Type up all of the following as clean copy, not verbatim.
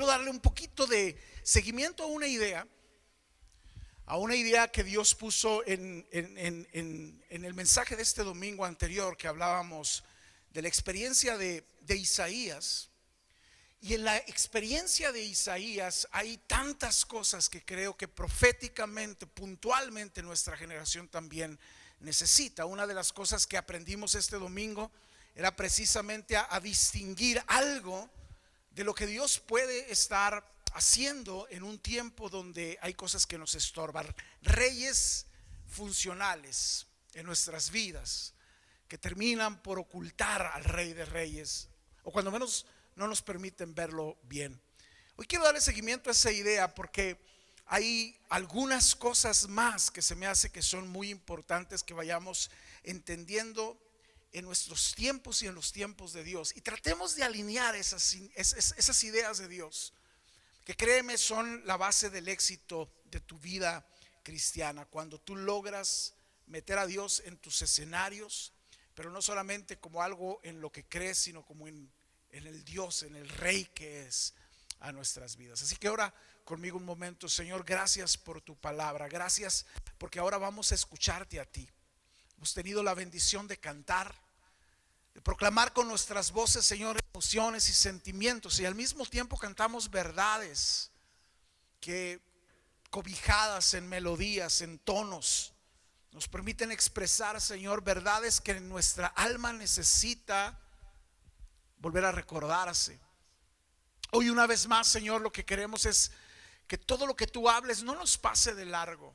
quiero darle un poquito de seguimiento a una idea que Dios puso en el mensaje de este domingo anterior, que hablábamos de la experiencia de Isaías. Y en la experiencia de Isaías hay tantas cosas que creo que proféticamente, puntualmente, nuestra generación también necesita. Una de las cosas que aprendimos este domingo era precisamente a distinguir algo de lo que Dios puede estar haciendo en un tiempo donde hay cosas que nos estorban. Reyes funcionales en nuestras vidas que terminan por ocultar al Rey de Reyes, o cuando menos no nos permiten verlo bien. Hoy quiero darle seguimiento a esa idea porque hay algunas cosas más que se me hace que son muy importantes que vayamos entendiendo en nuestros tiempos y en los tiempos de Dios, y tratemos de alinear esas ideas de Dios, que créeme son la base del éxito de tu vida cristiana. Cuando tú logras meter a Dios en tus escenarios, pero no solamente como algo en lo que crees, sino como en el Dios, en el Rey que es a nuestras vidas. Así que ora conmigo un momento. Señor, gracias por tu palabra. Gracias porque ahora vamos a escucharte a ti. Hemos tenido la bendición de cantar, de proclamar con nuestras voces, Señor, emociones y sentimientos, y al mismo tiempo cantamos verdades que, cobijadas en melodías, en tonos, nos permiten expresar, Señor, verdades que nuestra alma necesita volver a recordarse. Hoy una vez más, Señor, lo que queremos es que todo lo que tú hables no nos pase de largo.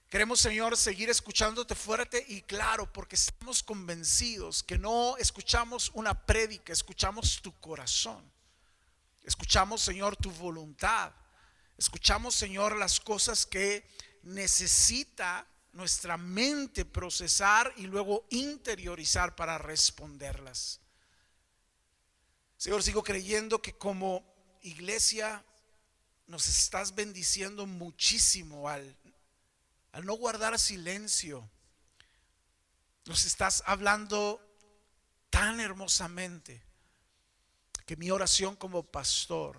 Queremos, Señor, seguir escuchándote fuerte y claro, porque estamos convencidos que no escuchamos una prédica, escuchamos tu corazón. Escuchamos, Señor, tu voluntad. Escuchamos, Señor, las cosas que necesita nuestra mente procesar y luego interiorizar para responderlas. Señor, sigo creyendo que como iglesia nos estás bendiciendo muchísimo al no guardar silencio. Nos estás hablando tan hermosamente que mi oración como pastor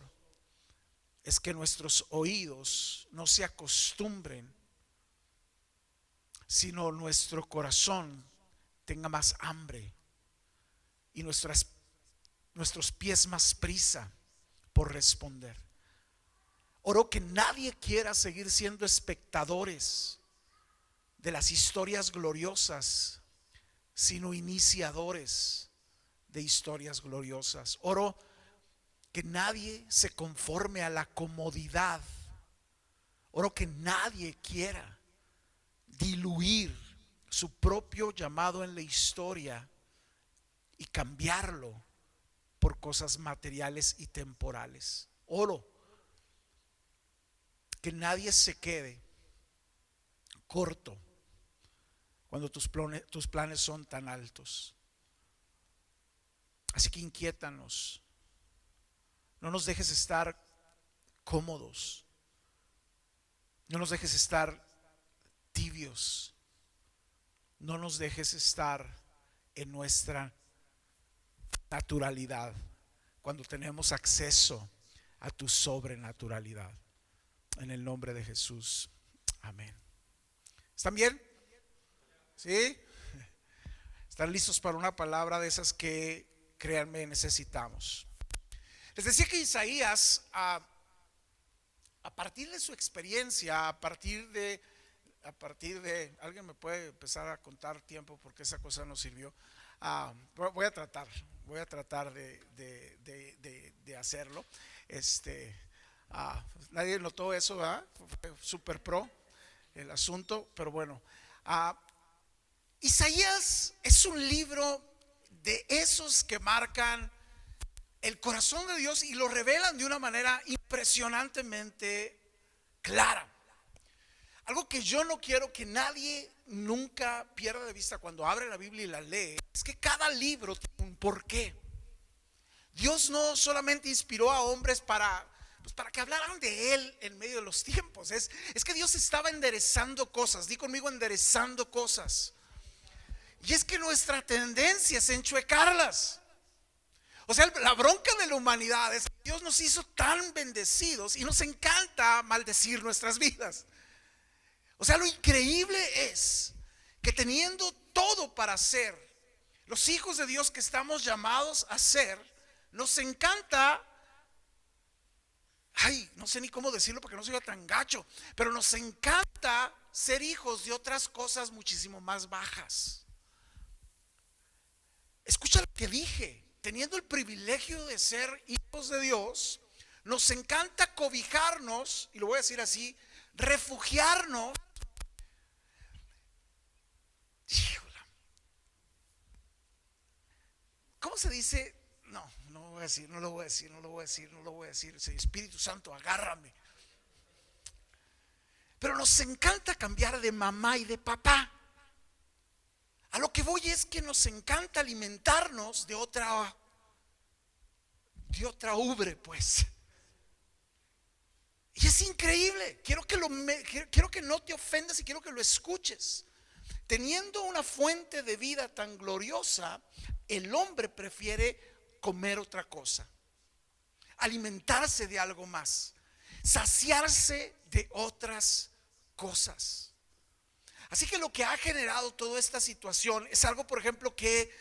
es que nuestros oídos no se acostumbren, sino nuestro corazón tenga más hambre y nuestros pies más prisa por responder. Oro que nadie quiera seguir siendo espectadores de las historias gloriosas, sino iniciadores de historias gloriosas. Oro que nadie se conforme a la comodidad. Oro que nadie quiera diluir su propio llamado en la historia y cambiarlo por cosas materiales y temporales. Oro que nadie se quede corto cuando tus planes son tan altos. Así que inquiétanos. No nos dejes estar cómodos. No nos dejes estar tibios. No nos dejes estar en nuestra naturalidad cuando tenemos acceso a tu sobrenaturalidad. En el nombre de Jesús. Amén. ¿Están bien? ¿Sí? ¿Están listos para una palabra de esas que, créanme, necesitamos? Les decía que Isaías, a partir de su experiencia, a partir de alguien me puede empezar a contar tiempo porque esa cosa no sirvió. Voy a tratar de hacerlo. Nadie notó eso, ¿verdad? Fue super pro el asunto, pero bueno. Isaías es un libro de esos que marcan el corazón de Dios y lo revelan de una manera impresionantemente clara. Algo que yo no quiero que nadie nunca pierda de vista cuando abre la Biblia y la lee es que cada libro tiene un porqué. Dios no solamente inspiró a hombres para que hablaran de Él en medio de los tiempos. Es que Dios estaba enderezando cosas. Di conmigo, enderezando cosas. Y es que nuestra tendencia es enchuecarlas. O sea, la bronca de la humanidad es que Dios nos hizo tan bendecidos y nos encanta maldecir nuestras vidas. O sea, lo increíble es que teniendo todo para ser los hijos de Dios que estamos llamados a ser, nos encanta, no sé ni cómo decirlo porque no soy tan gacho, pero nos encanta ser hijos de otras cosas muchísimo más bajas. Escucha lo que dije. Teniendo el privilegio de ser hijos de Dios, nos encanta cobijarnos, y lo voy a decir así, refugiarnos. Híjola. ¿Cómo se dice? No lo voy a decir, no lo voy a decir. Espíritu Santo, agárrame. Pero nos encanta cambiar de mamá y de papá. A lo que voy es que nos encanta alimentarnos de otra ubre, pues. Y es increíble. Quiero que no te ofendas y quiero que lo escuches. Teniendo una fuente de vida tan gloriosa, el hombre prefiere comer otra cosa, alimentarse de algo más, saciarse de otras cosas. Así que lo que ha generado toda esta situación es algo, por ejemplo, que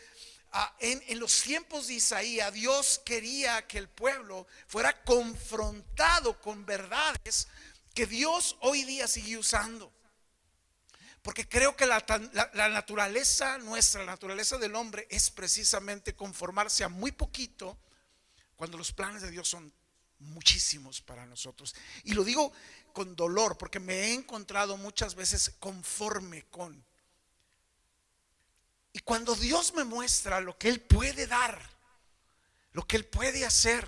en los tiempos de Isaías, Dios quería que el pueblo fuera confrontado con verdades que Dios hoy día sigue usando. Porque creo que la naturaleza nuestra, la naturaleza del hombre es precisamente conformarse a muy poquito cuando los planes de Dios son muchísimos para nosotros. Y lo digo con dolor porque me he encontrado muchas veces conforme con. Y cuando Dios me muestra lo que Él puede dar, lo que Él puede hacer,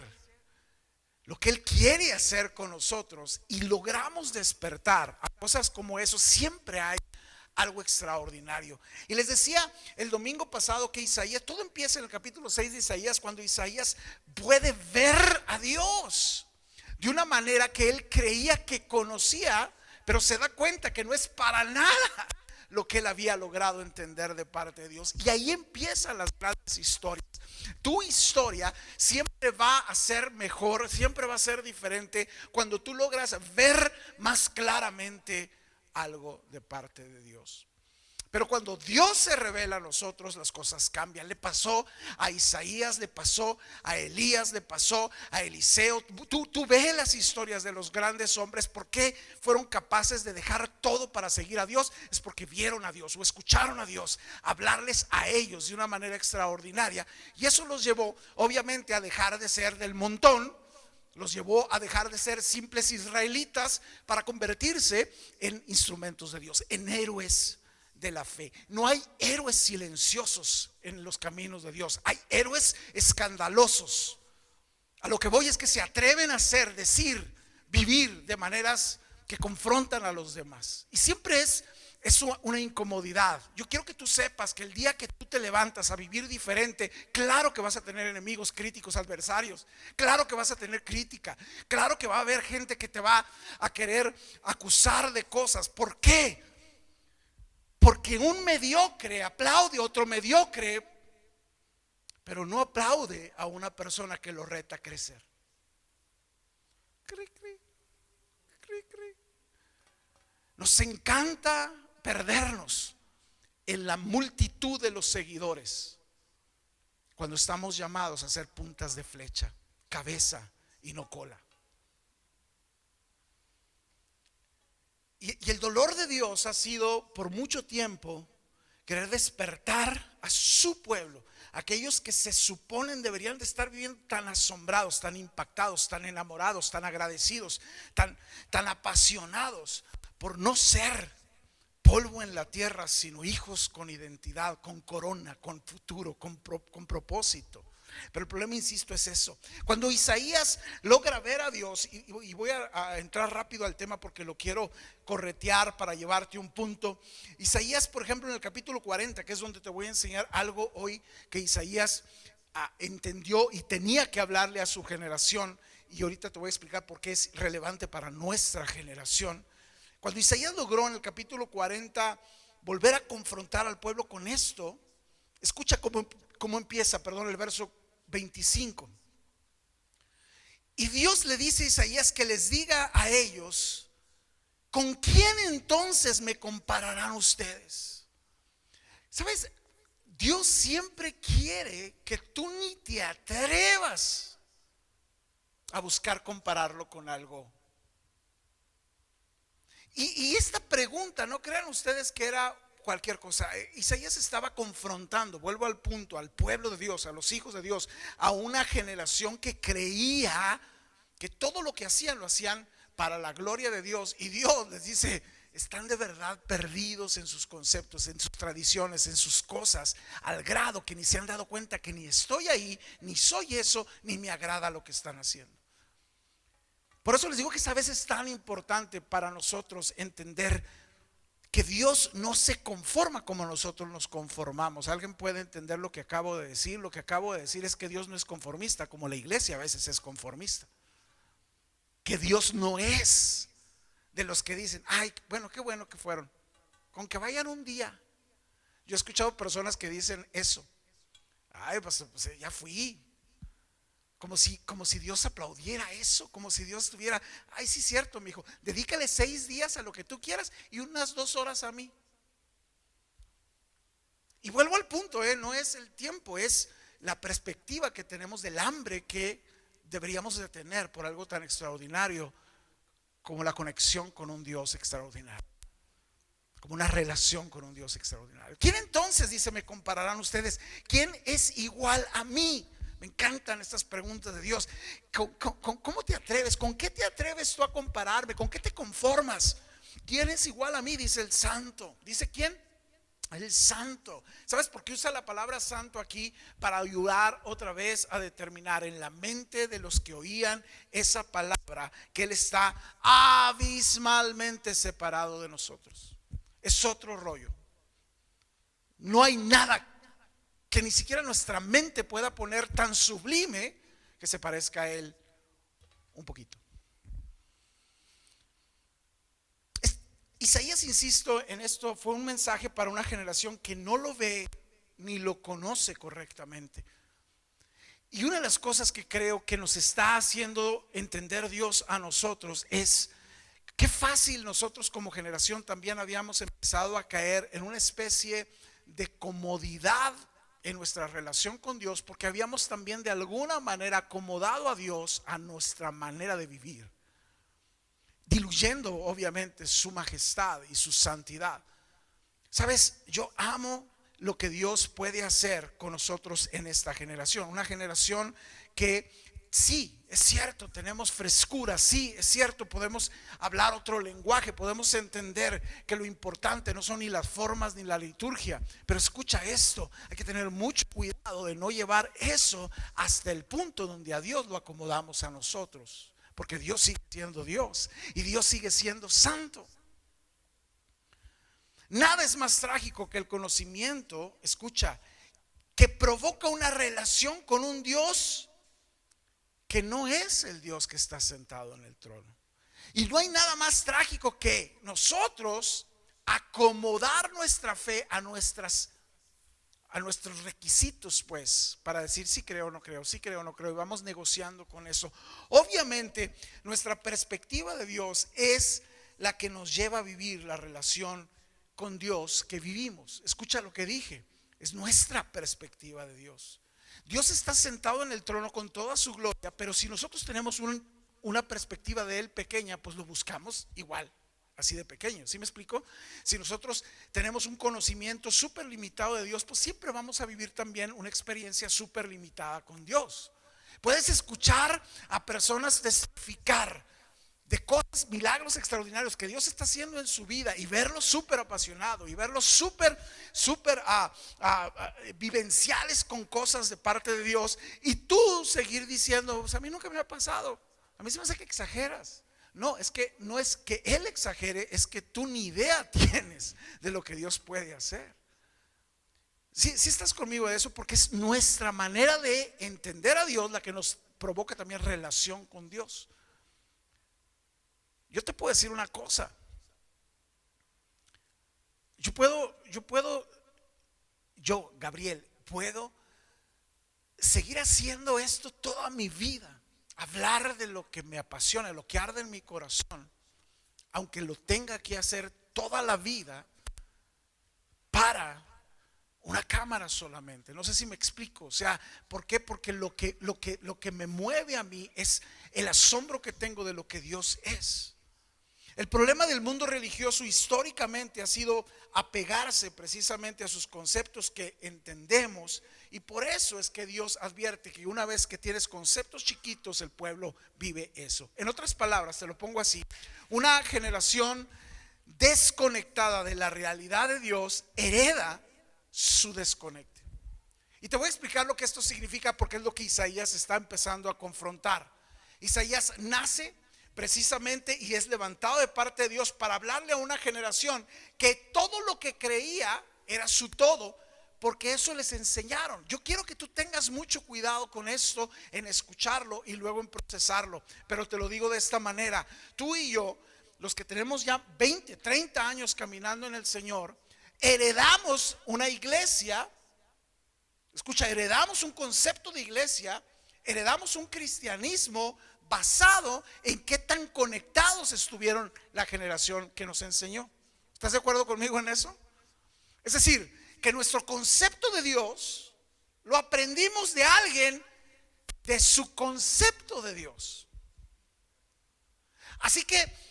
lo que Él quiere hacer con nosotros, y logramos despertar a cosas como eso, siempre hay algo extraordinario. Y les decía el domingo pasado que Isaías, todo empieza en el capítulo 6 de Isaías, cuando Isaías puede ver a Dios de una manera que él creía que conocía, pero se da cuenta que no es para nada lo que él había logrado entender de parte de Dios. Y ahí empiezan las grandes historias. Tu historia siempre va a ser mejor, siempre va a ser diferente cuando tú logras ver más claramente algo de parte de Dios. Pero cuando Dios se revela a nosotros, las cosas cambian. Le pasó a Isaías, le pasó a Elías, le pasó a Eliseo. Tú ves las historias de los grandes hombres. ¿Por qué fueron capaces de dejar todo para seguir a Dios? Es porque vieron a Dios o escucharon a Dios hablarles a ellos de una manera extraordinaria. Y eso los llevó obviamente a dejar de ser del montón. Los llevó a dejar de ser simples israelitas para convertirse en instrumentos de Dios, en héroes de la fe. No hay héroes silenciosos en los caminos de Dios, hay héroes escandalosos. A lo que voy es que se atreven a hacer, decir, vivir de maneras que confrontan a los demás. Y siempre es una incomodidad. Yo quiero que tú sepas que el día que tú te levantas a vivir diferente, claro que vas a tener enemigos, críticos, adversarios. Claro que vas a tener crítica. Claro que va a haber gente que te va a querer acusar de cosas. ¿Por qué? Porque un mediocre aplaude a otro mediocre, pero no aplaude a una persona que lo reta a crecer. Nos encanta perdernos en la multitud de los seguidores cuando estamos llamados a ser puntas de flecha, cabeza y no cola. Y el dolor de Dios ha sido por mucho tiempo querer despertar a su pueblo, aquellos que se suponen deberían de estar viviendo tan asombrados, tan impactados, tan enamorados, tan agradecidos, tan apasionados por no ser polvo en la tierra, sino hijos con identidad, con corona, con futuro, con propósito. Pero el problema, insisto, es eso. Cuando Isaías logra ver a Dios, y voy a entrar rápido al tema porque lo quiero corretear para llevarte un punto. Isaías, por ejemplo, en el capítulo 40, que es donde te voy a enseñar algo hoy que Isaías entendió y tenía que hablarle a su generación. Y ahorita te voy a explicar por qué es relevante para nuestra generación. Cuando Isaías logró en el capítulo 40 volver a confrontar al pueblo con esto, escucha cómo empieza, el verso 25. Y Dios le dice a Isaías que les diga a ellos: ¿con quién entonces me compararán ustedes? ¿Sabes? Dios siempre quiere que tú ni te atrevas a buscar compararlo con algo. Y esta pregunta, no crean ustedes que era cualquier cosa. Isaías estaba confrontando, vuelvo al punto, al pueblo de Dios, a los hijos de Dios, a una generación que creía que todo lo que hacían lo hacían para la gloria de Dios. Y Dios les dice: están de verdad perdidos en sus conceptos, en sus tradiciones, en sus cosas, al grado que ni se han dado cuenta que ni estoy ahí, ni soy eso, ni me agrada lo que están haciendo. Por eso les digo que a veces es tan importante para nosotros entender que Dios no se conforma como nosotros nos conformamos. ¿Alguien puede entender lo que acabo de decir? Lo que acabo de decir es que Dios no es conformista, como la iglesia a veces es conformista. Que Dios no es de los que dicen: ay, bueno, qué bueno que fueron, con que vayan un día. Yo he escuchado personas que dicen eso: ay, pues ya fui. Como si Dios aplaudiera eso, como si Dios tuviera: ay, sí, cierto, mi hijo, dedícale 6 días a lo que tú quieras y unas 2 horas a mí. Y vuelvo al punto, no es el tiempo, es la perspectiva que tenemos del hambre que deberíamos de tener por algo tan extraordinario como la conexión con un Dios extraordinario, como una relación con un Dios extraordinario. ¿Quién entonces, dice, me compararán ustedes? ¿Quién es igual a mí? Me encantan estas preguntas de Dios. ¿Cómo te atreves? ¿Con qué te atreves tú a compararme? ¿Con qué te conformas? ¿Quién es igual a mí? Dice el santo. ¿Dice quién? El santo. ¿Sabes por qué usa la palabra santo aquí? Para ayudar otra vez a determinar en la mente de los que oían esa palabra que Él está abismalmente separado de nosotros. Es otro rollo. No hay nada que ni siquiera nuestra mente pueda poner tan sublime que se parezca a Él un poquito. Isaías, insisto en esto, fue un mensaje para una generación que no lo ve ni lo conoce correctamente. Y una de las cosas que creo que nos está haciendo entender Dios a nosotros es qué fácil nosotros como generación también habíamos empezado a caer en una especie de comodidad en nuestra relación con Dios, porque habíamos también de alguna manera acomodado a Dios a nuestra manera de vivir, diluyendo obviamente su majestad y su santidad. Sabes, yo amo lo que Dios puede hacer con nosotros en esta generación, una generación que sí, es cierto, tenemos frescura, sí, es cierto, podemos hablar otro lenguaje, podemos entender que lo importante no son ni las formas ni la liturgia, pero escucha esto, hay que tener mucho cuidado de no llevar eso hasta el punto donde a Dios lo acomodamos a nosotros, porque Dios sigue siendo Dios y Dios sigue siendo santo. Nada es más trágico que el conocimiento, escucha, que provoca una relación con un Dios que no es el Dios que está sentado en el trono. Y no hay nada más trágico que nosotros acomodar nuestra fe a nuestros requisitos, pues, para decir sí creo o no creo, sí creo o no creo, y vamos negociando con eso. Obviamente, nuestra perspectiva de Dios es la que nos lleva a vivir la relación con Dios que vivimos. Escucha lo que dije, es nuestra perspectiva de Dios. Dios está sentado en el trono con toda su gloria, pero si nosotros tenemos una perspectiva de Él pequeña, pues lo buscamos igual, así de pequeño. ¿Sí me explico? Si nosotros tenemos un conocimiento súper limitado de Dios, pues siempre vamos a vivir también una experiencia súper limitada con Dios. Puedes escuchar a personas testificar de cosas, milagros extraordinarios que Dios está haciendo en su vida y verlo súper apasionado y verlo súper vivenciales con cosas de parte de Dios, y tú seguir diciendo: pues a mí nunca me ha pasado, a mí se me hace que exageras. No, es que no es que Él exagere, es que tú ni idea tienes de lo que Dios puede hacer. Si estás conmigo de eso, porque es nuestra manera de entender a Dios la que nos provoca también relación con Dios. Yo te puedo decir una cosa. Yo, Gabriel, puedo seguir haciendo esto toda mi vida, hablar de lo que me apasiona, lo que arde en mi corazón, aunque lo tenga que hacer toda la vida para una cámara solamente. No sé si me explico. O sea, ¿por qué? Porque lo que me mueve a mí es el asombro que tengo de lo que Dios es. El problema del mundo religioso históricamente ha sido apegarse precisamente a sus conceptos que entendemos, y por eso es que Dios advierte que una vez que tienes conceptos chiquitos, el pueblo vive eso. En otras palabras, te lo pongo así: una generación desconectada de la realidad de Dios hereda su desconecte. Y te voy a explicar lo que esto significa, porque es lo que Isaías está empezando a confrontar. Isaías nace precisamente y es levantado de parte de Dios para hablarle a una generación que todo lo que creía era su todo, porque eso les enseñaron. Yo quiero que tú tengas mucho cuidado con esto, en escucharlo y luego en procesarlo. Pero te lo digo de esta manera: tú y yo, los que tenemos ya 20, 30 años caminando en el Señor, heredamos una iglesia. Escucha, heredamos un concepto de iglesia, heredamos un cristianismo basado en qué tan conectados estuvieron la generación que nos enseñó. ¿Estás de acuerdo conmigo en eso? Es decir, que nuestro concepto de Dios lo aprendimos de alguien, de su concepto de Dios. Así que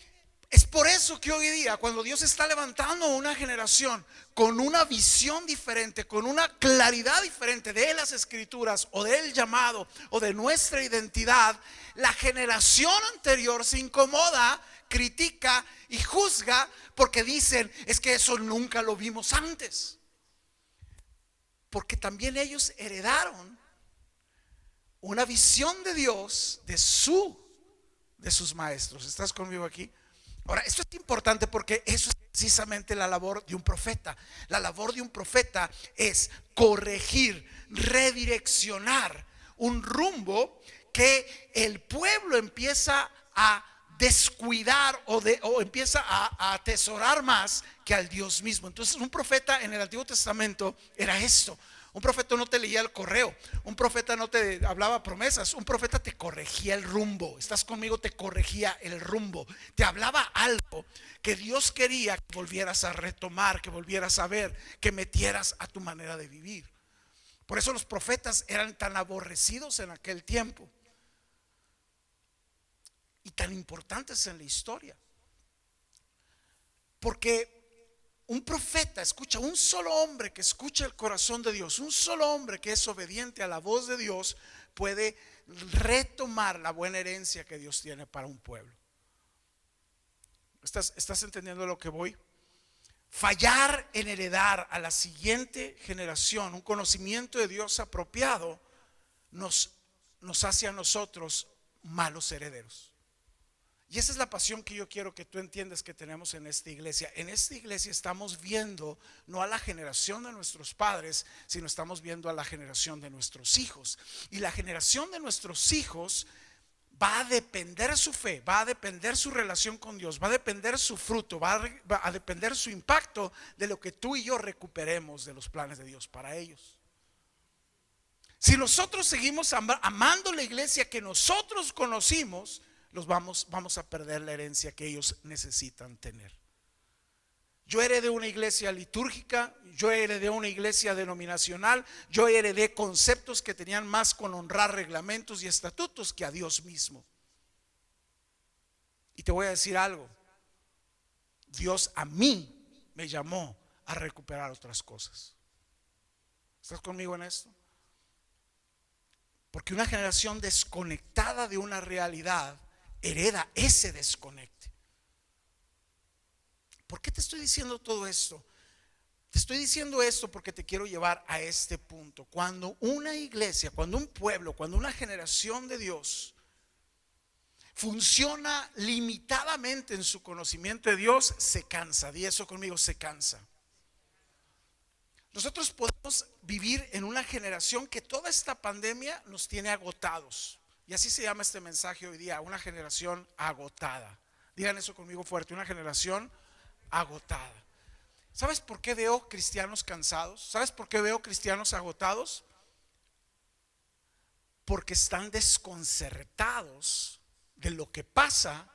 es por eso que hoy día, cuando Dios está levantando una generación con una visión diferente, con una claridad diferente de las escrituras o del llamado o de nuestra identidad, la generación anterior se incomoda, critica y juzga, porque dicen: es que eso nunca lo vimos antes. Porque también ellos heredaron una visión de Dios de sus maestros. ¿Estás conmigo aquí? Ahora, esto es importante porque eso es precisamente la labor de un profeta. La labor de un profeta es corregir, redireccionar un rumbo que el pueblo empieza a descuidar o empieza a atesorar más que al Dios mismo. Entonces, un profeta en el Antiguo Testamento era esto. Un profeta no te leía el correo, un profeta no te hablaba promesas, un profeta te corregía el rumbo. ¿Estás conmigo? Te corregía el rumbo, te hablaba algo que Dios quería que volvieras a retomar, que volvieras a ver, que metieras a tu manera de vivir. Por eso los profetas eran tan aborrecidos en aquel tiempo y tan importantes en la historia, porque un profeta, escucha, un solo hombre que escucha el corazón de Dios, un solo hombre que es obediente a la voz de Dios, puede retomar la buena herencia que Dios tiene para un pueblo. ¿Estás entendiendo lo que voy? Fallar en heredar a la siguiente generación un conocimiento de Dios apropiado nos hace a nosotros malos herederos. Y esa es la pasión que yo quiero que tú entiendas que tenemos en esta iglesia. En esta iglesia estamos viendo no a la generación de nuestros padres, sino estamos viendo a la generación de nuestros hijos. Y la generación de nuestros hijos va a depender su fe, va a depender su relación con Dios, va a depender su fruto, va a depender su impacto de lo que tú y yo recuperemos de los planes de Dios para ellos. Si nosotros seguimos amando la iglesia que nosotros conocimos, vamos a perder la herencia que ellos necesitan tener. Yo heredé una iglesia litúrgica, yo heredé una iglesia denominacional, yo heredé conceptos que tenían más con honrar reglamentos y estatutos que a Dios mismo. Y te voy a decir algo: Dios a mí me llamó a recuperar otras cosas. ¿Estás conmigo en esto? Porque una generación desconectada de una realidad hereda ese desconecte. ¿Por qué te estoy diciendo todo esto? Te estoy diciendo esto porque te quiero llevar a este punto. Cuando una iglesia, cuando un pueblo, cuando una generación de Dios funciona limitadamente en su conocimiento de Dios, se cansa. Di eso conmigo: se cansa. Nosotros podemos vivir en una generación que toda esta pandemia nos tiene agotados. Y así se llama este mensaje hoy día: una generación agotada. Digan eso conmigo fuerte: una generación agotada. ¿Sabes por qué veo cristianos cansados? ¿Sabes por qué veo cristianos agotados? porque están desconcertados de lo que pasa,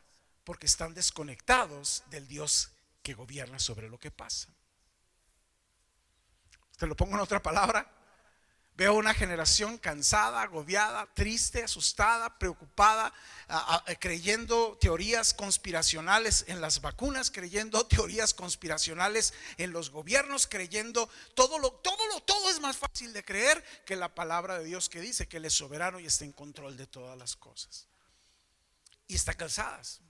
porque están desconectados del Dios que gobierna sobre lo que pasa. Te lo pongo en otra palabra. Veo una generación cansada, agobiada, triste, asustada, preocupada, creyendo teorías conspiracionales en las vacunas, creyendo teorías conspiracionales en los gobiernos, creyendo todo es más fácil de creer que la palabra de Dios, que dice que Él es soberano y está en control de todas las cosas. Y está cansadas.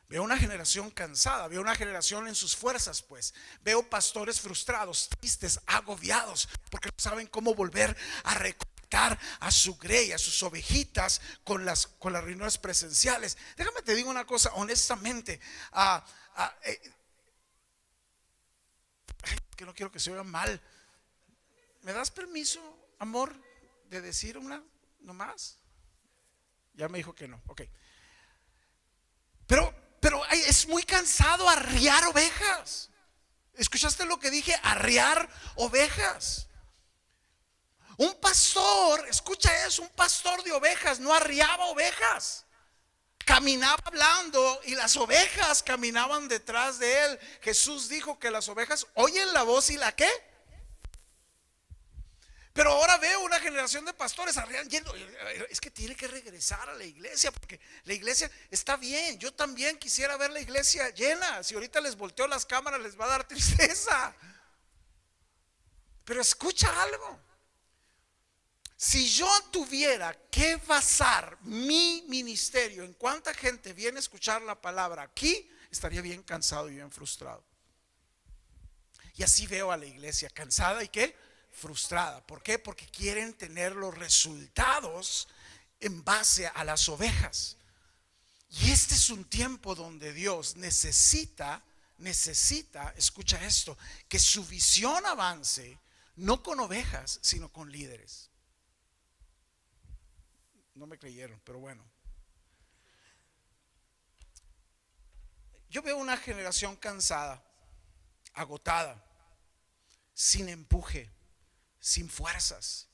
Veo una generación cansada, veo una generación en sus fuerzas, pues. Veo pastores frustrados, tristes, agobiados, porque no saben cómo volver a reconectar a su grey, a sus ovejitas con las reuniones presenciales. Déjame te digo una cosa, honestamente, que no quiero que se oiga mal. ¿Me das permiso, amor, de decir una nomás? Ya me dijo que no, ok. Pero es muy cansado arriar ovejas. ¿Escuchaste lo que dije? Arriar ovejas. Un pastor, escucha eso, un pastor de ovejas no arriaba ovejas. Caminaba hablando y las ovejas caminaban detrás de él. Jesús dijo que las ovejas oyen la voz y la ¿qué? Pero ahora veo una generación de pastores yendo. Es que tiene que regresar a la iglesia, porque la iglesia está bien. Yo también quisiera ver la iglesia llena. Si ahorita les volteo las cámaras les va a dar tristeza. Pero escucha algo. Si yo tuviera que basar mi ministerio en cuánta gente viene a escuchar la palabra aquí, estaría bien cansado y bien frustrado. Y así veo a la iglesia cansada y ¿qué? Frustrada. ¿Por qué? Porque quieren tener los resultados en base a las ovejas. Y este es un tiempo donde Dios necesita, escucha esto, que su visión avance no con ovejas, sino con líderes. No me creyeron, pero bueno. Yo veo una generación cansada, agotada, sin empuje, sin fuerzas,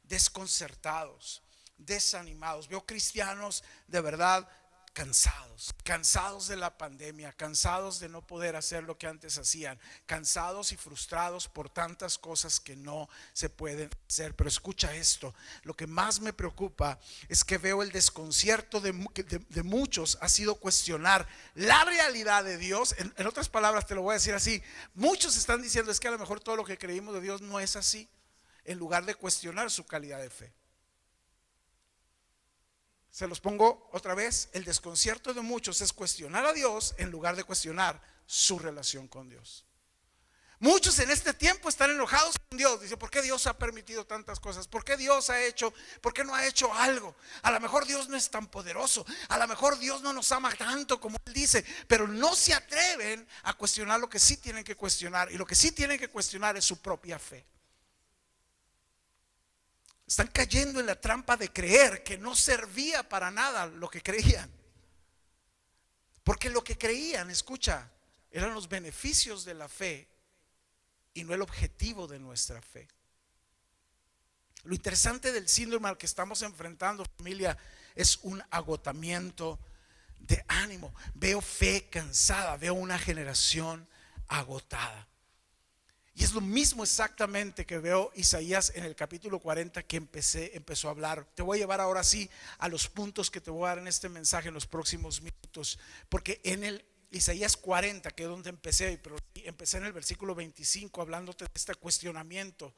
desconcertados, desanimados. Veo cristianos de verdad cansados de la pandemia, cansados de no poder hacer lo que antes hacían, cansados y frustrados por tantas cosas que no se pueden hacer. Pero escucha esto, lo que más me preocupa es que veo el desconcierto de muchos ha sido cuestionar la realidad de Dios. En otras palabras te lo voy a decir así, muchos están diciendo es que a lo mejor todo lo que creímos de Dios no es así, en lugar de cuestionar su calidad de fe. Se los pongo otra vez, el desconcierto de muchos es cuestionar a Dios en lugar de cuestionar su relación con Dios. Muchos en este tiempo están enojados con Dios. Dicen, ¿por qué Dios ha permitido tantas cosas? ¿Por qué Dios ha hecho? ¿Por qué no ha hecho algo? A lo mejor Dios no es tan poderoso. A lo mejor Dios no nos ama tanto como Él dice. Pero no se atreven a cuestionar lo que sí tienen que cuestionar. Y lo que sí tienen que cuestionar es su propia fe. Están cayendo en la trampa de creer que no servía para nada lo que creían. Porque lo que creían, escucha, eran los beneficios de la fe y no el objetivo de nuestra fe. Lo interesante del síndrome al que estamos enfrentando, familia, es un agotamiento de ánimo. Veo fe cansada, veo una generación agotada. Y es lo mismo exactamente que veo Isaías en el capítulo 40 que empezó a hablar. Te voy a llevar ahora sí a los puntos que te voy a dar en este mensaje en los próximos minutos. Porque en el Isaías 40, que es donde empecé, pero empecé en el versículo 25 hablándote de este cuestionamiento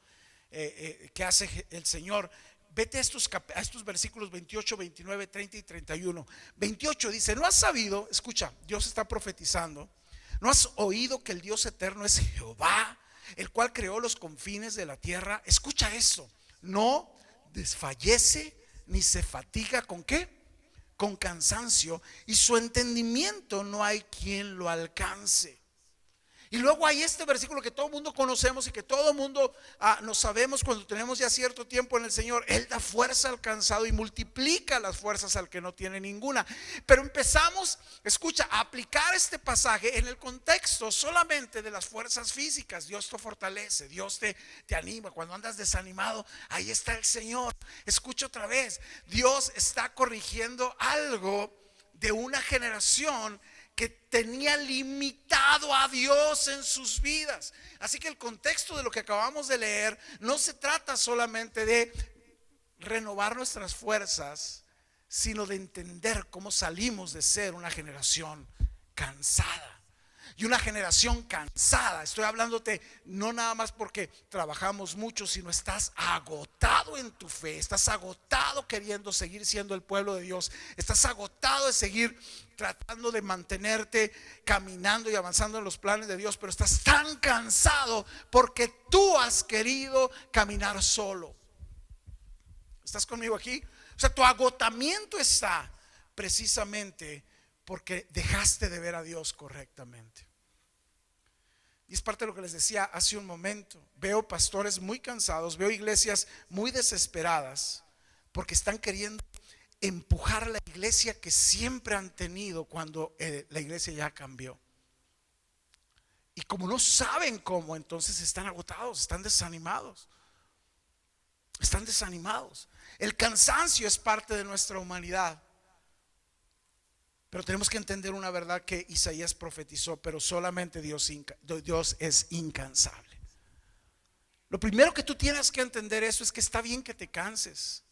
que hace el Señor. Vete a estos versículos 28, 29, 30 y 31. 28 dice, ¿no has sabido? Escucha, Dios está profetizando. ¿No has oído que el Dios eterno es Jehová, el cual creó los confines de la tierra? Escucha esto, no desfallece ni se fatiga ¿con qué? Con cansancio, y su entendimiento no hay quien lo alcance. Y luego hay este versículo que todo el mundo conocemos y que todo el mundo nos sabemos cuando tenemos ya cierto tiempo en el Señor. Él da fuerza al cansado y multiplica las fuerzas al que no tiene ninguna. Pero empezamos, escucha, a aplicar este pasaje en el contexto solamente de las fuerzas físicas. Dios te fortalece, Dios te anima. Cuando andas desanimado, ahí está el Señor. Escucha otra vez, Dios está corrigiendo algo de una generación que tenía limitado a Dios en sus vidas. Así que el contexto de lo que acabamos de leer no se trata solamente de renovar nuestras fuerzas, sino de entender cómo salimos de ser una generación cansada. Y una generación cansada, estoy hablándote no nada más porque trabajamos mucho, sino estás agotado en tu fe, estás agotado queriendo seguir siendo el pueblo de Dios, estás agotado de seguir tratando de mantenerte caminando y avanzando en los planes de Dios, pero estás tan cansado porque tú has querido caminar solo. ¿Estás conmigo aquí? O sea, tu agotamiento está precisamente porque dejaste de ver a Dios correctamente. Y es parte de lo que les decía hace un momento. Veo pastores muy cansados, veo iglesias muy desesperadas porque están queriendo empujar a la iglesia que siempre han tenido cuando la iglesia ya cambió. Y como no saben cómo, entonces están agotados, están desanimados. Están desanimados. El cansancio es parte de nuestra humanidad. Pero tenemos que entender una verdad que Isaías profetizó, pero solamente Dios es incansable. Lo primero que tú tienes que entender eso es que está bien que te canses.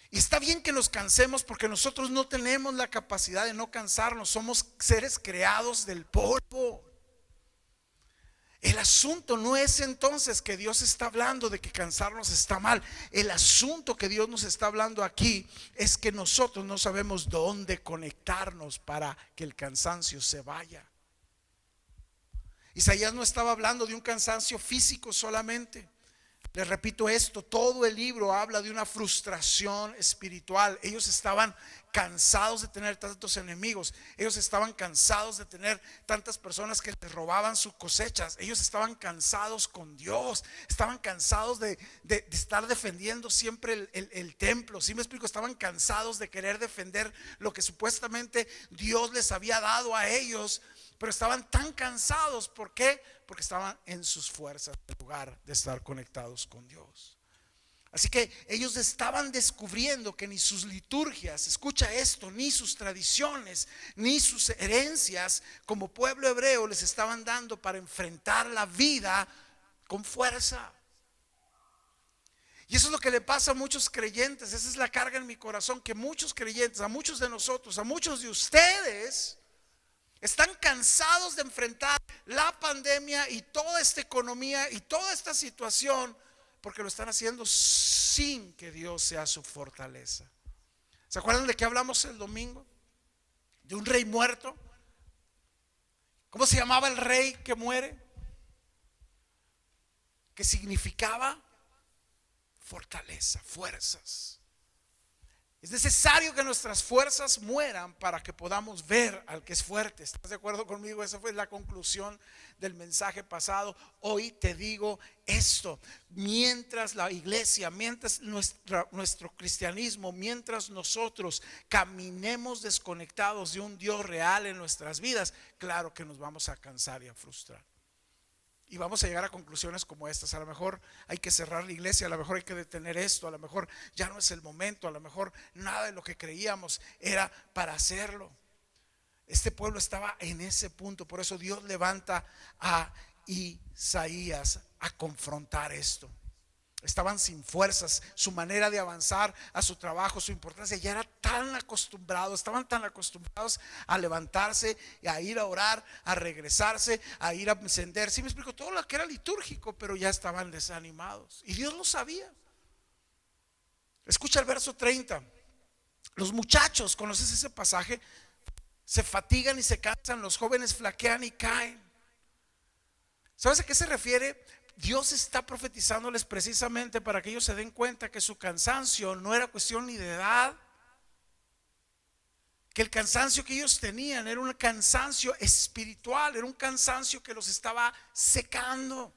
Y está bien que nos cansemos porque nosotros no tenemos la capacidad de no cansarnos. Somos seres creados del polvo. El asunto no es entonces que Dios está hablando de que cansarnos está mal. El asunto que Dios nos está hablando aquí es que nosotros no sabemos dónde conectarnos para que el cansancio se vaya. Isaías no estaba hablando de un cansancio físico solamente. Les repito esto, todo el libro habla de una frustración espiritual. Ellos estaban cansados de tener tantos enemigos. Ellos estaban cansados de tener tantas personas que les robaban sus cosechas. Ellos estaban cansados con Dios. Estaban cansados de estar defendiendo siempre el templo. ¿Sí me explico? Estaban cansados de querer defender lo que supuestamente Dios les había dado a ellos. Pero estaban tan cansados. ¿Por qué? Porque estaban en sus fuerzas en lugar de estar conectados con Dios. Así que ellos estaban descubriendo que ni sus liturgias, escucha esto, ni sus tradiciones, ni sus herencias como pueblo hebreo les estaban dando para enfrentar la vida con fuerza. Y eso es lo que le pasa a muchos creyentes. Esa es la carga en mi corazón, que muchos creyentes, a muchos de nosotros, a muchos de ustedes, están cansados de enfrentar la pandemia y toda esta economía y toda esta situación porque lo están haciendo sin que Dios sea su fortaleza. ¿Se acuerdan de qué hablamos el domingo? De un rey muerto. ¿Cómo se llamaba el rey que muere? Que significaba fortaleza, fuerzas. Es necesario que nuestras fuerzas mueran para que podamos ver al que es fuerte. ¿Estás de acuerdo conmigo? Esa fue la conclusión del mensaje pasado. Hoy te digo esto: mientras la iglesia, mientras nuestro cristianismo, mientras nosotros caminemos desconectados de un Dios real en nuestras vidas, claro que nos vamos a cansar y a frustrar. Y vamos a llegar a conclusiones como estas. A lo mejor hay que cerrar la iglesia, a lo mejor hay que detener esto, a lo mejor ya no es el momento, a lo mejor nada de lo que creíamos era para hacerlo. Este pueblo estaba en ese punto. Por eso Dios levanta a Isaías a confrontar esto. Estaban sin fuerzas, su manera de avanzar a su trabajo, su importancia, ya era tan acostumbrados, estaban tan acostumbrados a levantarse, a ir a orar, a regresarse, a ir a encender. Sí me explico, todo lo que era litúrgico, pero ya estaban desanimados. Y Dios lo sabía. Escucha el verso 30. Los muchachos, ¿conoces ese pasaje? Se fatigan y se cansan, los jóvenes flaquean y caen. ¿Sabes a qué se refiere? Dios está profetizándoles precisamente para que ellos se den cuenta que su cansancio no era cuestión ni de edad, que el cansancio que ellos tenían era un cansancio espiritual, era un cansancio que los estaba secando.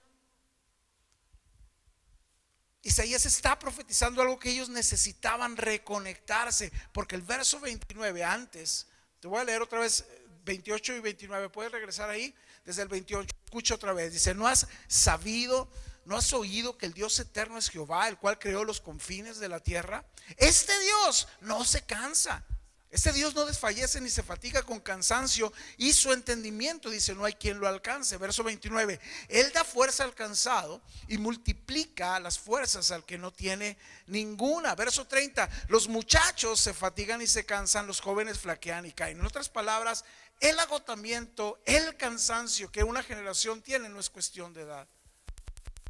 Isaías está profetizando algo que ellos necesitaban reconectarse, porque el verso 29 antes, te voy a leer otra vez 28 y 29, puedes regresar ahí desde el 28, escucha otra vez, dice: ¿no has sabido, no has oído que el Dios eterno es Jehová, el cual creó los confines de la tierra? Este Dios no se cansa, este Dios no desfallece ni se fatiga con cansancio, y su entendimiento, dice, no hay quien lo alcance. Verso 29, Él da fuerza al cansado y multiplica las fuerzas al que no tiene ninguna. Verso 30, los muchachos se fatigan y se cansan, los jóvenes flaquean y caen. En otras palabras, el agotamiento, el cansancio que una generación tiene no es cuestión de edad,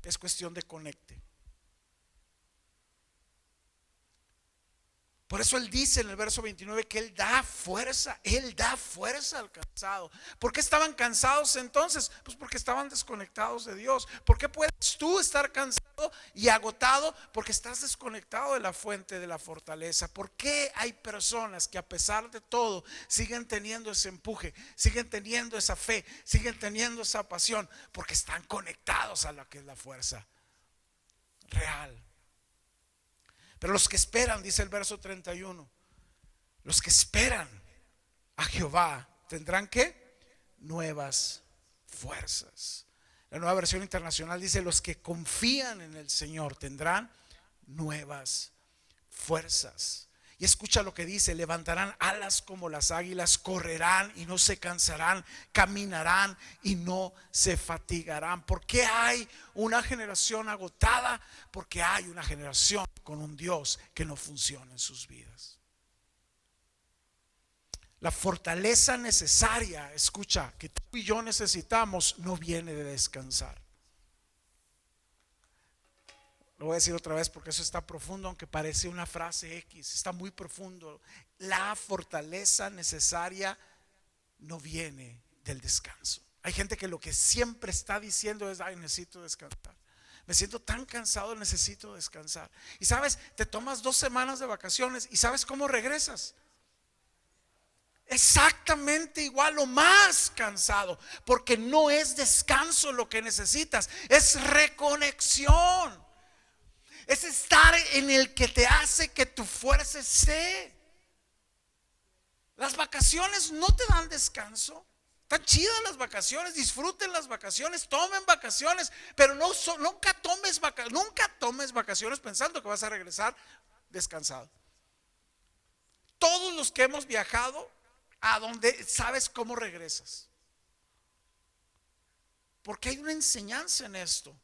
es cuestión de conecte. Por eso Él dice en el verso 29 que Él da fuerza al cansado. ¿Por qué estaban cansados entonces? Pues porque estaban desconectados de Dios. ¿Por qué puedes tú estar cansado y agotado? Porque estás desconectado de la fuente de la fortaleza. ¿Por qué hay personas que a pesar de todo siguen teniendo ese empuje, siguen teniendo esa fe, siguen teniendo esa pasión? Porque están conectados a lo que es la fuerza real. Pero los que esperan, dice el verso 31, los que esperan a Jehová tendrán ¿qué? Nuevas fuerzas. La Nueva Versión Internacional dice: los que confían en el Señor tendrán nuevas fuerzas. Y escucha lo que dice: levantarán alas como las águilas, correrán y no se cansarán, caminarán y no se fatigarán. ¿Por qué hay una generación agotada? Porque hay una generación con un Dios que no funciona en sus vidas. La fortaleza necesaria, escucha, que tú y yo necesitamos, no viene de descansar. Lo voy a decir otra vez porque eso está profundo, aunque parece una frase X, está muy profundo. La fortaleza necesaria no viene del descanso. Hay gente que lo que siempre está diciendo es: ay, necesito descansar, me siento tan cansado, necesito descansar. Y sabes, te tomas 2 semanas de vacaciones y ¿sabes cómo regresas? Exactamente igual o más cansado, porque no es descanso lo que necesitas, es reconexión. Es estar en el que te hace que tu fuerza esté. Las vacaciones no te dan descanso. Están chidas las vacaciones, disfruten las vacaciones, tomen vacaciones, pero nunca tomes vacaciones pensando que vas a regresar descansado. Todos los que hemos viajado a donde sabes cómo regresas, porque hay una enseñanza en esto.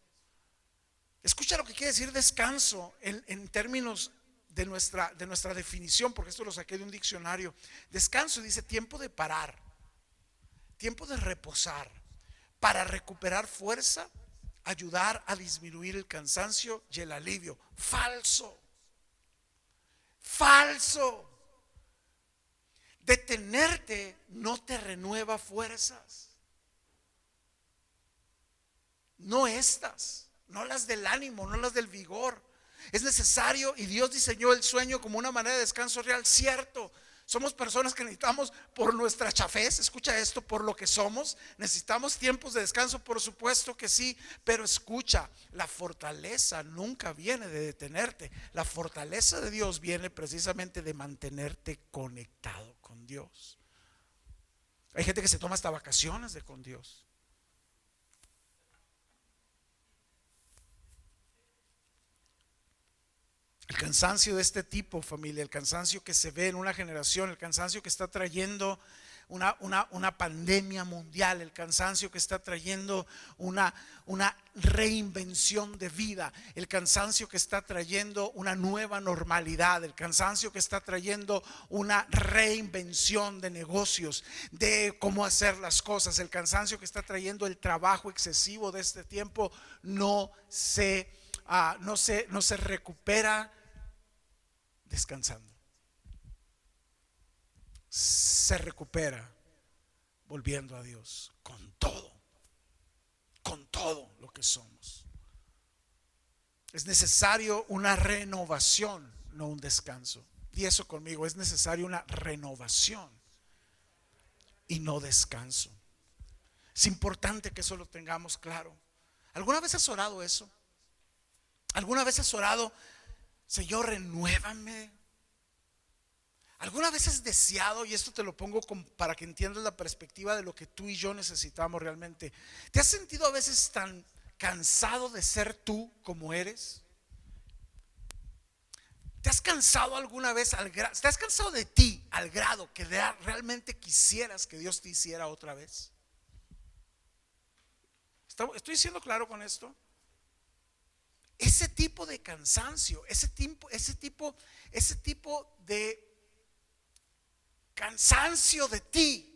Escucha lo que quiere decir descanso en términos de nuestra definición, porque esto lo saqué de un diccionario. Descanso dice tiempo de parar, tiempo de reposar, para recuperar fuerza, ayudar a disminuir el cansancio y el alivio. Falso. Detenerte no te renueva fuerzas. No estas, no las del ánimo, no las del vigor. Es necesario, y Dios diseñó el sueño como una manera de descanso real, cierto. Somos personas que necesitamos, por nuestra chafez, escucha esto, por lo que somos, necesitamos tiempos de descanso, por supuesto que sí. Pero escucha, la fortaleza nunca viene de detenerte. La fortaleza de Dios viene precisamente de mantenerte conectado con Dios. Hay gente que se toma hasta vacaciones con Dios. El cansancio de este tipo, familia, el cansancio que se ve en una generación, el cansancio que está trayendo una pandemia mundial, el cansancio que está trayendo una reinvención de vida, el cansancio que está trayendo una nueva normalidad, el cansancio que está trayendo una reinvención de negocios, de cómo hacer las cosas, el cansancio que está trayendo el trabajo excesivo de este tiempo, no se recupera descansando. Se recupera volviendo a Dios con todo lo que somos. Es necesario una renovación, no un descanso. Di eso conmigo: es necesaria una renovación y no descanso. Es importante que eso lo tengamos claro. ¿Alguna vez has orado eso? ¿Alguna vez has orado: Señor, renuévame? ¿Alguna vez has deseado, y esto te lo pongo para que entiendas la perspectiva de lo que tú y yo necesitamos realmente? ¿Te has sentido a veces tan cansado de ser tú como eres? ¿Te has cansado alguna vez te has cansado de ti al grado que realmente quisieras que Dios te hiciera otra vez? ¿Estoy siendo claro con esto? Ese tipo de cansancio, ese tipo de cansancio de ti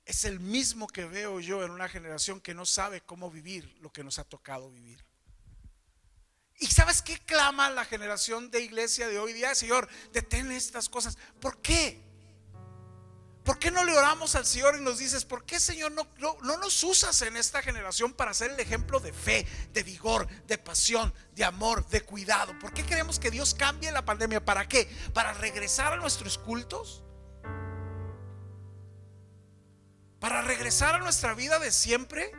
es el mismo que veo yo en una generación que no sabe cómo vivir lo que nos ha tocado vivir. ¿Y sabes qué clama la generación de iglesia de hoy día? Señor, detén estas cosas. ¿Por qué? ¿Por qué no le oramos al Señor y nos dices: ¿por qué, Señor, no nos usas en esta generación para ser el ejemplo de fe, de vigor, de pasión, de amor, de cuidado? ¿Por qué queremos que Dios cambie la pandemia? ¿Para qué? ¿Para regresar a nuestros cultos? ¿Para regresar a nuestra vida de siempre?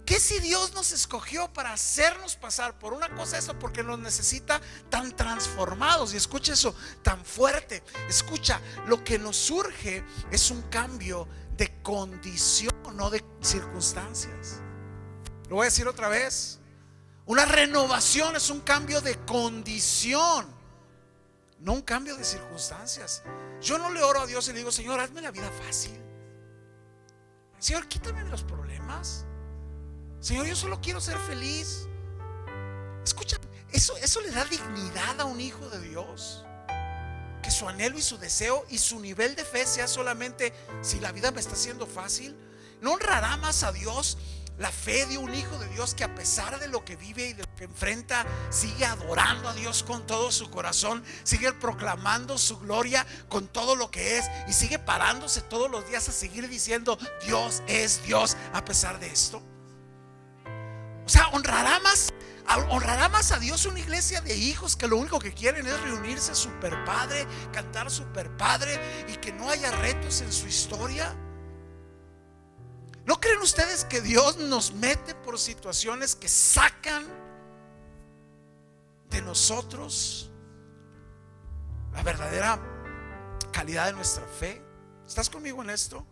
¿Qué si Dios nos escogió para hacernos pasar por una cosa eso? Porque nos necesita tan transformados. Y escucha eso, tan fuerte. Escucha, lo que nos surge es un cambio de condición, no de circunstancias. Lo voy a decir otra vez: una renovación es un cambio de condición, no un cambio de circunstancias. Yo no le oro a Dios y le digo: Señor, hazme la vida fácil. Señor, quítame los problemas. Señor, yo solo quiero ser feliz. Escucha, eso le da dignidad a un hijo de Dios. Que su anhelo y su deseo y su nivel de fe sea solamente: si la vida me está haciendo fácil. ¿No honrará más a Dios la fe de un hijo de Dios que, a pesar de lo que vive y de lo que enfrenta, sigue adorando a Dios con todo su corazón, sigue proclamando su gloria con todo lo que es, y sigue parándose todos los días a seguir diciendo: Dios es Dios a pesar de esto? O sea, honrará más a Dios una iglesia de hijos que lo único que quieren es reunirse super padre, cantar super padre, y que no haya retos en su historia. ¿No creen ustedes que Dios nos mete por situaciones que sacan de nosotros la verdadera calidad de nuestra fe? ¿Estás conmigo en esto?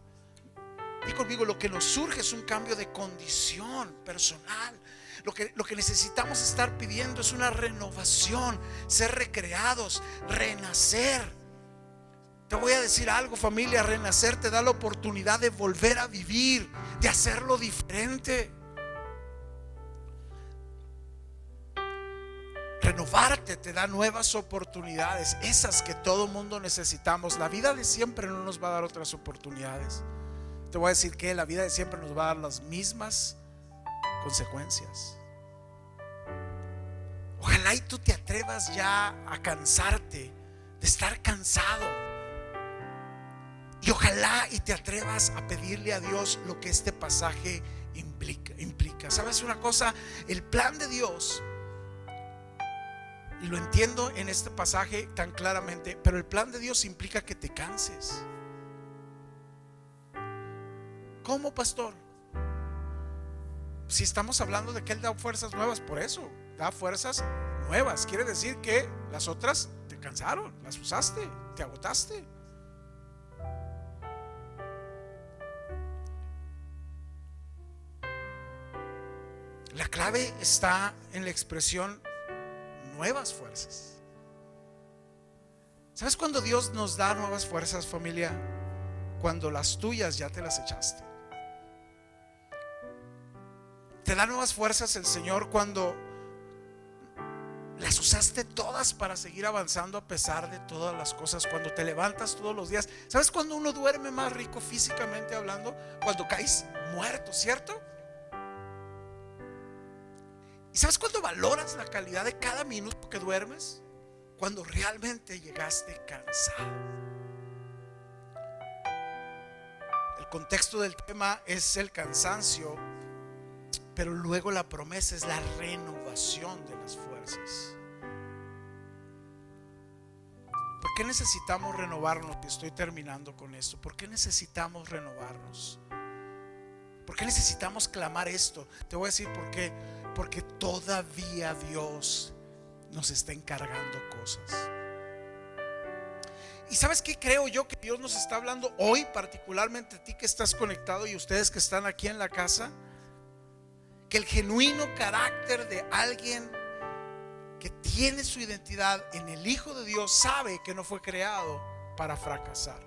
Y conmigo: lo que nos surge es un cambio de condición personal. Lo que necesitamos estar pidiendo es una renovación, ser recreados, renacer. Te voy a decir algo, familia: renacer te da la oportunidad de volver a vivir, de hacerlo diferente. Renovarte te da nuevas oportunidades, esas que todo mundo necesitamos. La vida de siempre no nos va a dar otras oportunidades. Te voy a decir que la vida de siempre nos va a dar las mismas consecuencias. Ojalá y tú te atrevas ya a cansarte de estar cansado, y ojalá y te atrevas a pedirle a Dios lo que este pasaje implica. ¿Sabes una cosa? El plan de Dios, y lo entiendo en este pasaje tan claramente, pero el plan de Dios implica que te canses. ¿Cómo, pastor? Si estamos hablando de que Él da fuerzas nuevas, por eso da fuerzas nuevas. Quiere decir que las otras te cansaron, las usaste, te agotaste. La clave está en la expresión nuevas fuerzas. ¿Sabes cuándo Dios nos da nuevas fuerzas, familia? Cuando las tuyas ya te las echaste. Te da nuevas fuerzas el Señor cuando las usaste todas para seguir avanzando a pesar de todas las cosas. Cuando te levantas todos los días. ¿Sabes cuándo uno duerme más rico físicamente hablando? Cuando caes muerto, ¿cierto? ¿Y sabes cuándo valoras la calidad de cada minuto que duermes? Cuando realmente llegaste cansado. El contexto del tema es el cansancio, pero luego la promesa es la renovación de las fuerzas. ¿Por qué necesitamos renovarnos? Y estoy terminando con esto. ¿Por qué necesitamos renovarnos? ¿Por qué necesitamos clamar esto? Te voy a decir por qué. Porque todavía Dios nos está encargando cosas. ¿Y sabes qué creo yo que Dios nos está hablando hoy? Particularmente a ti que estás conectado y ustedes que están aquí en la casa. Que el genuino carácter de alguien que tiene su identidad en el Hijo de Dios sabe que no fue creado para fracasar.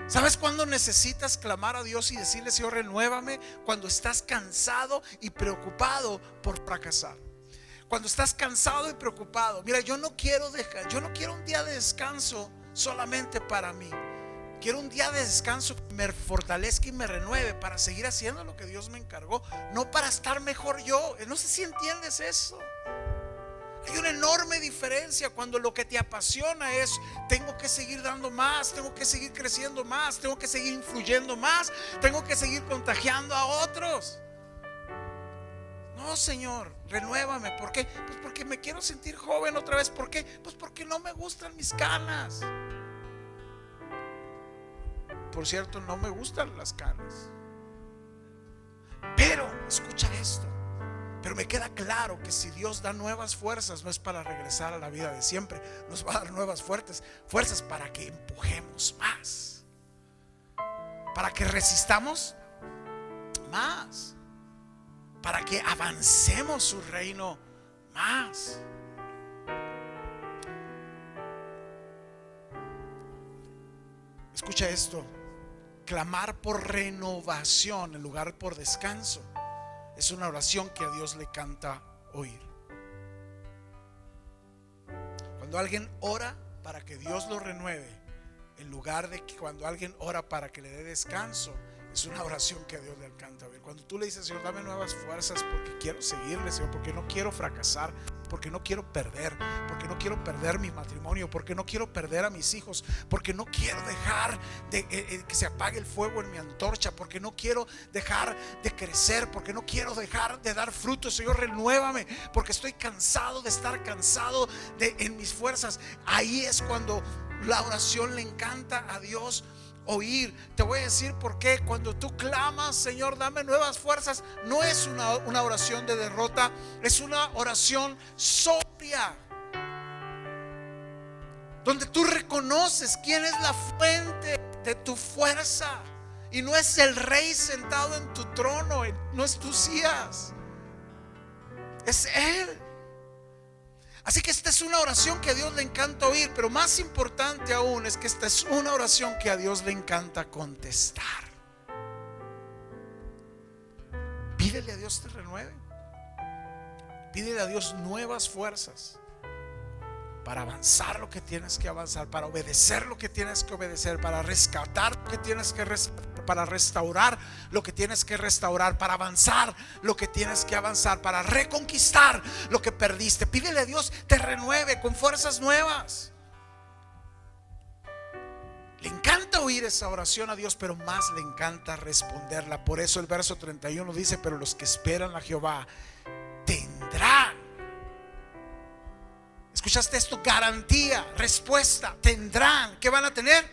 ¿Sabes cuándo necesitas clamar a Dios y decirle: Señor, renuévame? Cuando estás cansado y preocupado por fracasar. Cuando estás cansado y preocupado. Mira, yo no quiero un día de descanso solamente para mí. Quiero un día de descanso que me fortalezca y me renueve para seguir haciendo lo que Dios me encargó, no para estar mejor yo. No sé si entiendes eso. Hay una enorme diferencia cuando lo que te apasiona es: tengo que seguir dando más, tengo que seguir creciendo más, tengo que seguir influyendo más, tengo que seguir contagiando a otros. No, Señor, renuévame. ¿Por qué? Pues porque me quiero sentir joven otra vez. ¿Por qué? Pues porque no me gustan mis canas. Por cierto, no me gustan las canas. Pero, escucha esto. Pero me queda claro que si Dios da nuevas fuerzas, no es para regresar a la vida de siempre. Nos va a dar nuevas fuerzas para que empujemos más, para que resistamos más, para que avancemos su reino más. Escucha esto: clamar por renovación en lugar por descanso es una oración que a Dios le encanta oír. Cuando alguien ora para que Dios lo renueve, en lugar de que cuando alguien ora para que le dé descanso, es una oración que a Dios le encanta oír. Cuando tú le dices: Señor, dame nuevas fuerzas porque quiero seguirle, Señor, porque no quiero fracasar, porque no quiero perder, porque no quiero perder mi matrimonio, porque no quiero perder a mis hijos, porque no quiero dejar de que se apague el fuego en mi antorcha, porque no quiero dejar de crecer, porque no quiero dejar de dar frutos. Señor, renuévame, porque estoy cansado de estar cansado en mis fuerzas. Ahí es cuando la oración le encanta a Dios oír. Te voy a decir por qué. Cuando tú clamas: Señor, dame nuevas fuerzas, no es una oración de derrota, es una oración sobria, donde tú reconoces quién es la fuente de tu fuerza. Y no es el rey sentado en tu trono, no es tu Mesías, es Él. Así que esta es una oración que a Dios le encanta oír, pero más importante aún es que esta es una oración que a Dios le encanta contestar. Pídele a Dios te renueve. Pídele a Dios nuevas fuerzas para avanzar lo que tienes que avanzar, para obedecer lo que tienes que obedecer, para rescatar lo que tienes que rescatar, para restaurar lo que tienes que restaurar, para avanzar lo que tienes que avanzar, para reconquistar lo que perdiste. Pídele a Dios te renueve con fuerzas nuevas. Le encanta oír esa oración a Dios, pero más le encanta responderla. Por eso el verso 31 dice: pero los que esperan a Jehová tendrán. ¿Escuchaste esto? Garantía, respuesta. Tendrán. ¿Qué van a tener?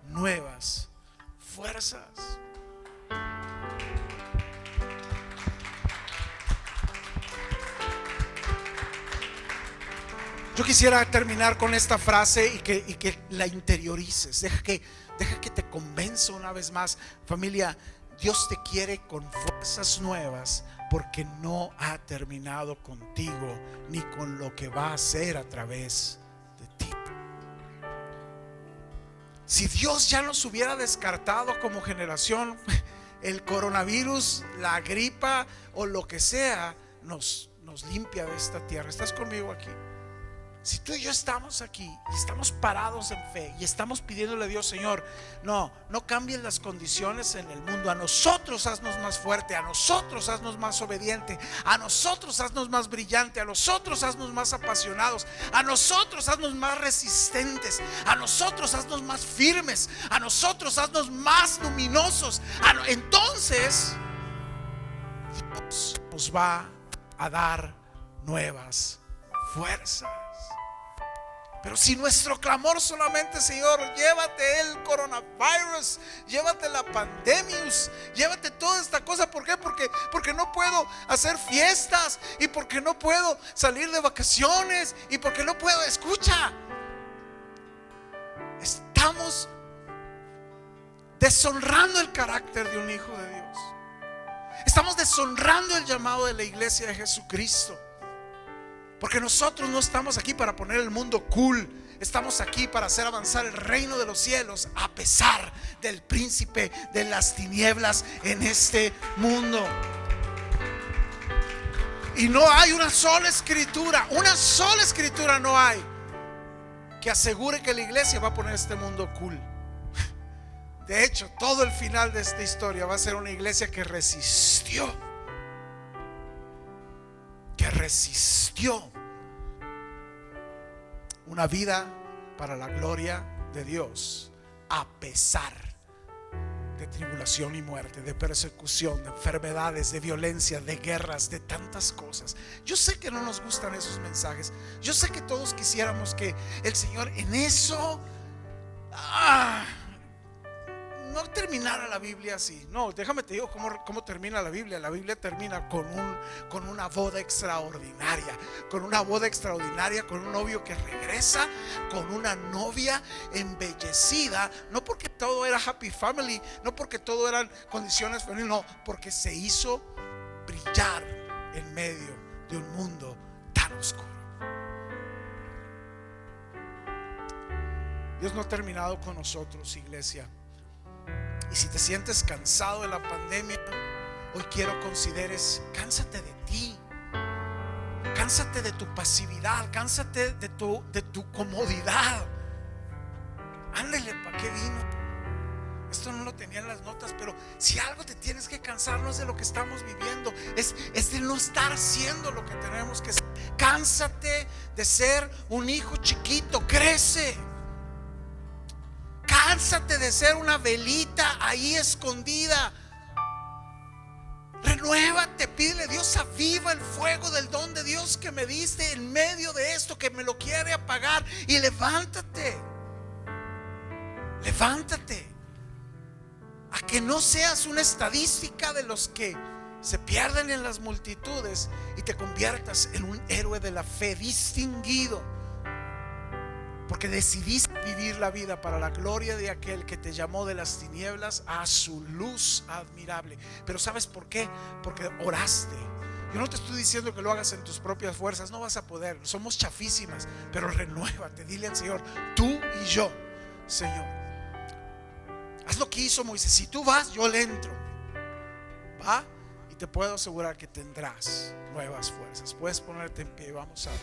Nuevas fuerzas. Yo quisiera terminar con esta frase y que la interiorices. Deja que te convenza una vez más. Familia, Dios te quiere con fuerzas nuevas, porque no ha terminado contigo ni con lo que va a hacer a través de ti. Si Dios ya nos hubiera descartado como generación, el coronavirus, la gripa o lo que sea nos limpia de esta tierra. ¿Estás conmigo aquí? Si tú y yo estamos aquí y estamos parados en fe y estamos pidiéndole a Dios: Señor, no cambien las condiciones en el mundo. A nosotros haznos más fuerte, a nosotros haznos más obediente, a nosotros haznos más brillante, a nosotros haznos más apasionados, a nosotros haznos más resistentes, a nosotros haznos más firmes, a nosotros haznos más luminosos. Entonces Dios nos va a dar nuevas fuerzas. Pero si nuestro clamor solamente, Señor, llévate el coronavirus, llévate la pandemia, llévate toda esta cosa. ¿Por qué? Porque no puedo hacer fiestas, y porque no puedo salir de vacaciones, y porque no puedo. Escucha, estamos deshonrando el carácter de un hijo de Dios. Estamos deshonrando el llamado de la iglesia de Jesucristo. Porque nosotros no estamos aquí para poner el mundo cool. Estamos aquí para hacer avanzar el reino de los cielos, a pesar del príncipe de las tinieblas en este mundo. Y no hay una sola escritura no hay que asegure que la iglesia va a poner este mundo cool. De hecho, todo el final de esta historia va a ser una iglesia que resistió una vida para la gloria de Dios, a pesar de tribulación y muerte, de persecución, de enfermedades, de violencia, de guerras, de tantas cosas. Yo sé que no nos gustan esos mensajes. Yo sé que todos quisiéramos que el Señor en eso no terminara la Biblia así. No, déjame te digo cómo termina la Biblia. La Biblia termina con una boda extraordinaria. Con una boda extraordinaria, con un novio que regresa, con una novia embellecida. No porque todo era happy family, no porque todo eran condiciones femeninas, no, porque se hizo brillar en medio de un mundo tan oscuro. Dios no ha terminado con nosotros, iglesia. Y si te sientes cansado de la pandemia, hoy quiero consideres: cánsate de ti, cánsate de tu pasividad, cánsate de tu comodidad. Ándale, ¿para qué vino? Esto no lo tenía en las notas, pero si algo te tienes que cansar, no es de lo que estamos viviendo, es de no estar haciendo lo que tenemos que hacer. Cánsate de ser un hijo chiquito, crece. Cánsate de ser una velita ahí escondida. Renuévate, pídele: Dios, aviva el fuego del don de Dios que me diste en medio de esto que me lo quiere apagar. Y levántate. A que no seas una estadística de los que se pierden en las multitudes, y te conviertas en un héroe de la fe distinguido, porque decidiste vivir la vida para la gloria de aquel que te llamó de las tinieblas a su luz admirable. Pero ¿sabes por qué? Porque oraste. Yo no te estoy diciendo que lo hagas en tus propias fuerzas, no vas a poder, somos chafísimas. Pero renuévate, dile al Señor: tú y yo, Señor, haz lo que hizo Moisés. Si tú vas, yo le entro. ¿Va? Y te puedo asegurar que tendrás nuevas fuerzas. Puedes ponerte en pie, vamos a ver.